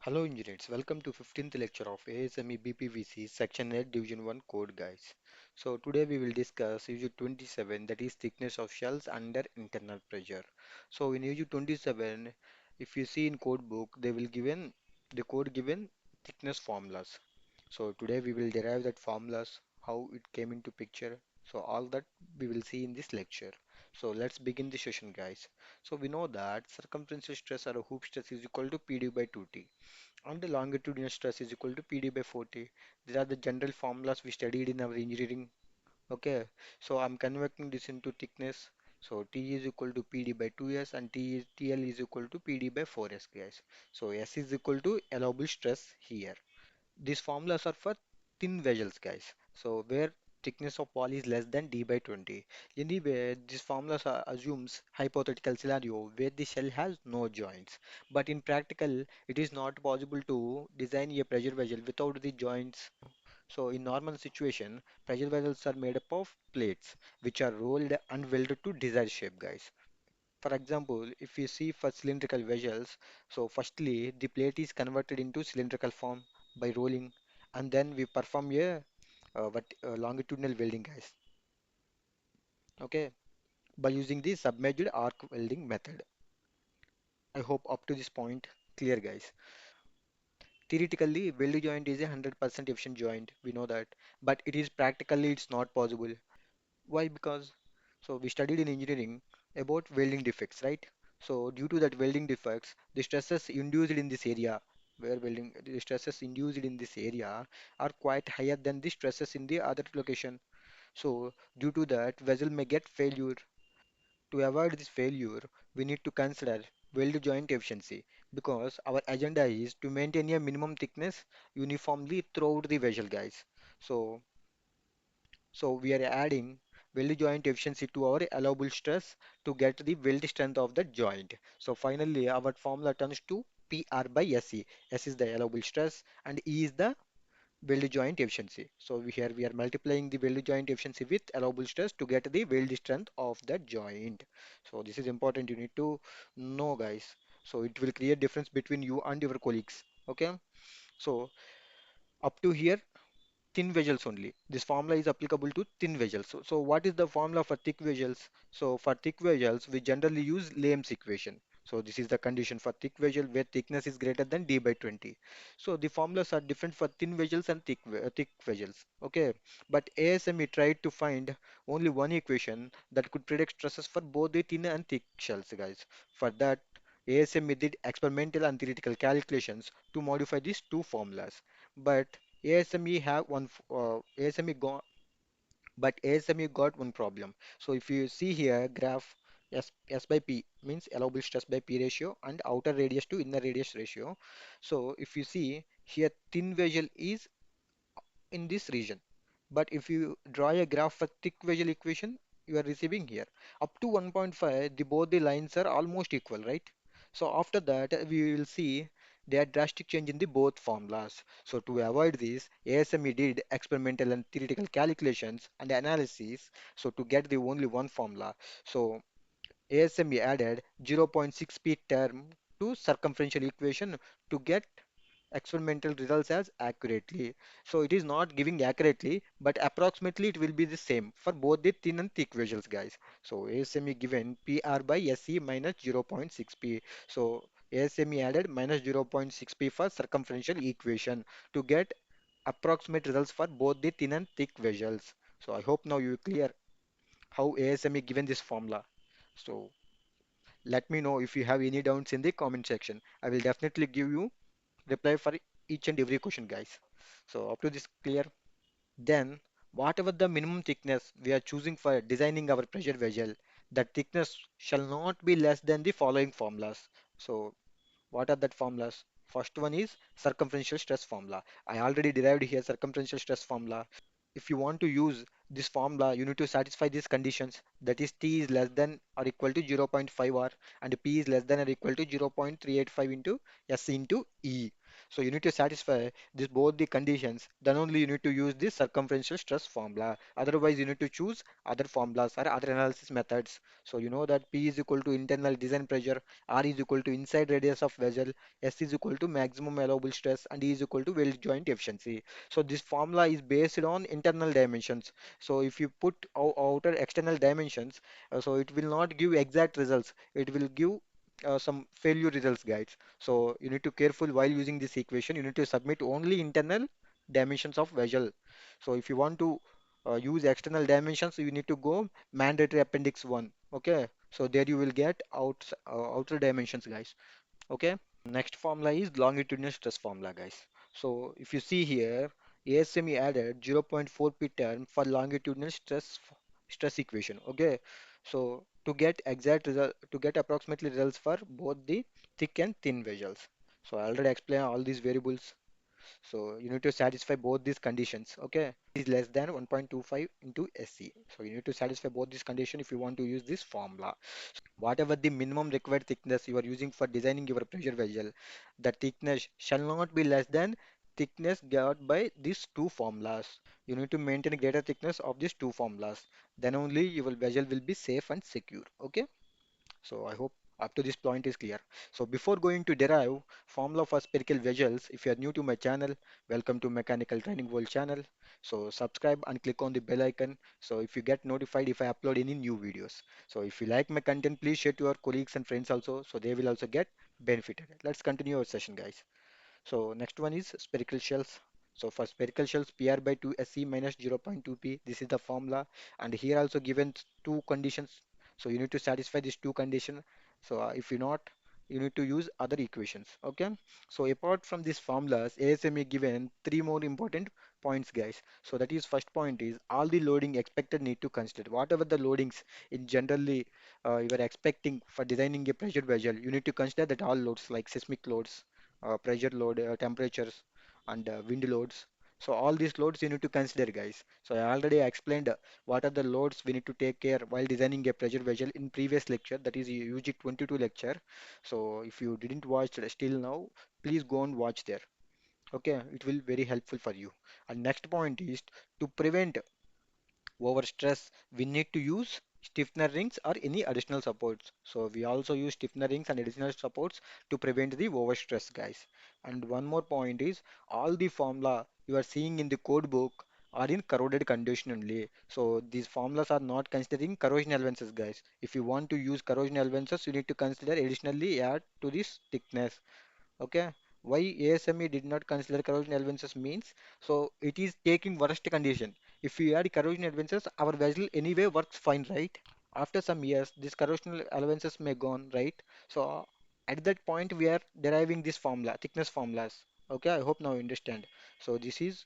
Hello engineers, welcome to 15th lecture of ASME BPVC section 8 division 1 code guys. So today we will discuss issue 27, that is thickness of shells under internal pressure. So in issue 27, if you see in code book, they will given the code given thickness formulas. So today we will derive that formulas, how it came into picture. So all that we will see in this lecture. So let's begin the session guys. So we know that circumferential stress or a hoop stress is equal to PD by 2T and the longitudinal stress is equal to PD by 40. These are the general formulas we studied in our engineering. Okay, so I'm converting this into thickness. So T is equal to PD by 2S and TL is equal to PD by 4S guys. So S is equal to allowable stress here. These formulas are for thin vessels, guys. So where thickness of wall is less than d by 20. Anyway, these formulas assumes hypothetical scenario where the shell has no joints. But in practical, it is not possible to design a pressure vessel without the joints. So in normal situation, pressure vessels are made up of plates which are rolled and welded to desired shape, guys. For example, if you see for cylindrical vessels, so firstly the plate is converted into cylindrical form by rolling, and then we perform a longitudinal welding, guys. Okay, by using the submerged arc welding method. I hope up to this point clear, guys. Theoretically, weld joint is a 100% efficient joint. We know that, but it is practically it's not possible. Why? Because we studied in engineering about welding defects, right? So due to that welding defects, the stresses induced in this area, the stresses induced in this area are quite higher than the stresses in the other location. So due to that, vessel may get failure. To avoid this failure, we need to consider weld joint efficiency because our agenda is to maintain a minimum thickness uniformly throughout the vessel, guys. So so we are adding weld joint efficiency to our allowable stress to get the weld strength of the joint. So finally our formula turns to PR by SE. S is the allowable stress and E is the weld joint efficiency. So here we are multiplying the weld joint efficiency with allowable stress to get the weld strength of the joint. So this is important, you need to know guys. So it will create difference between you and your colleagues. Okay. So up to here thin vessels only. This formula is applicable to thin vessels. So what is the formula for thick vessels? So for thick vessels, we generally use Lehm's equation. So this is the condition for thick vessel where thickness is greater than d by 20. So the formulas are different for thin vessels and thick vessels. Okay, but ASME tried to find only one equation that could predict stresses for both the thin and thick shells, guys. For that, ASME did experimental and theoretical calculations to modify these two formulas. But ASME have one ASME got but ASME got one problem. So if you see here graph S by P means allowable stress by P ratio and outer radius to inner radius ratio. So if you see here thin vessel is in this region. But if you draw a graph for thick visual equation, you are receiving here. Up to 1.5, both the lines are almost equal, right? So after that, we will see there are drastic change in the both formulas. So to avoid this, ASME did experimental and theoretical calculations and analysis. So to get the only one formula. So ASME added 0.6p term to circumferential equation to get experimental results as accurately. So it is not giving accurately, but approximately it will be the same for both the thin and thick vessels, guys. So ASME given PR by SE minus 0.6p. So ASME added minus 0.6p for circumferential equation to get approximate results for both the thin and thick vessels. So I hope now you clear how ASME given this formula. So let me know if you have any doubts in the comment section. I will definitely give you reply for each and every question, guys. So up to this clear. Then whatever the minimum thickness we are choosing for designing our pressure vessel, that thickness shall not be less than the following formulas. So what are that formulas? First one is circumferential stress formula. I already derived here circumferential stress formula. If you want to use this formula, you need to satisfy these conditions. That is T is less than or equal to 0.5 R and P is less than or equal to 0.385 into S into E. So you need to satisfy this both the conditions. Then only you need to use this circumferential stress formula. Otherwise, you need to choose other formulas or other analysis methods. So you know that P is equal to internal design pressure, R is equal to inside radius of vessel, S is equal to maximum allowable stress, and E is equal to weld joint efficiency. So this formula is based on internal dimensions. So if you put outer external dimensions, so it will not give exact results. It will give some failure results, guys. So you need to careful while using this equation. You need to submit only internal dimensions of vessel. So if you want to use external dimensions, you need to go mandatory appendix 1. Okay. So there you will get outer dimensions, guys. Okay. Next formula is longitudinal stress formula, guys. So if you see here, ASME added 0.4 p term for longitudinal stress equation. Okay, so to get exact result, to get approximately results for both the thick and thin vessels. So I already explained all these variables. So you need to satisfy both these conditions. Okay, is less than 1.25 into SC. So you need to satisfy both these conditions if you want to use this formula. Whatever the minimum required thickness you are using for designing your pressure vessel, the thickness shall not be less than thickness got by these two formulas. You need to maintain a greater thickness of these two formulas. Then only your vessel will be safe and secure. Okay. So I hope up to this point is clear. So before going to derive formula for spherical vessels, if you are new to my channel, welcome to Mechanical Training World channel. So subscribe and click on the bell icon. So if you get notified if I upload any new videos. So if you like my content, please share to your colleagues and friends also, so they will also get benefited. Let's continue our session, guys. So next one is spherical shells. So for spherical shells, PR by 2 SE minus 0.2 P. This is the formula. And here also given two conditions. So you need to satisfy these two conditions. So if you not, you need to use other equations. Okay. So apart from these formulas, ASME given three more important points, guys. So that is first point is all the loading expected need to consider. Whatever the loadings in generally you are expecting for designing a pressure vessel, you need to consider that all loads like seismic loads, pressure load, temperatures, and wind loads. So all these loads you need to consider, guys. So I already explained what are the loads we need to take care while designing a pressure vessel in previous lecture, that is UG 22 lecture. So if you didn't watch it still now, please go and watch there. Okay, it will very helpful for you. And next point is to prevent over stress, we need to use stiffener rings or any additional supports. So we also use stiffener rings and additional supports to prevent the over stress, guys. And one more point is all the formula you are seeing in the code book are in corroded condition only. So these formulas are not considering corrosion allowances, guys. If you want to use corrosion allowances, you need to consider additionally add to this thickness. Okay, why ASME did not consider corrosion allowances means, so it is taking worst condition. If we add corrosion allowances, our vessel anyway works fine, right? After some years, these corrosion allowances may gone, right? So at that point, we are deriving this formula, thickness formulas. Okay, I hope now you understand. So this is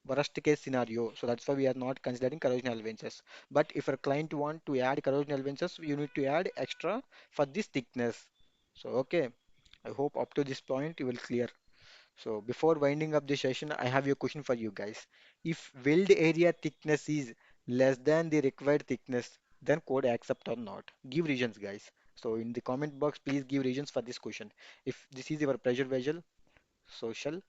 worst case scenario. So that's why we are not considering corrosion allowances. But if a client want to add corrosion allowances, you need to add extra for this thickness. So okay. I hope up to this point you will clear. So before winding up the session, I have a question for you guys. If weld area thickness is less than the required thickness, then code accept or not? Give reasons, guys. So in the comment box, please give reasons for this question. If this is your pressure vessel, so shall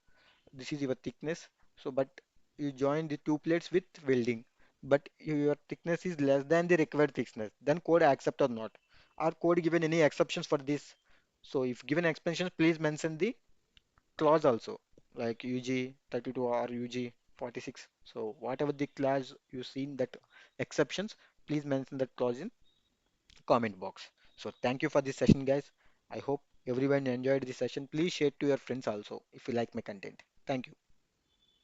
this is your thickness. So but you join the two plates with welding, but your thickness is less than the required thickness, then code accept or not? Are code given any exceptions for this? So if given exceptions, please mention the clause also, like UG 32 or UG 46. So whatever the clause you see in that exceptions, please mention that clause in comment box. So thank you for this session, guys. I hope everyone enjoyed this session. Please share to your friends also if you like my content. Thank you.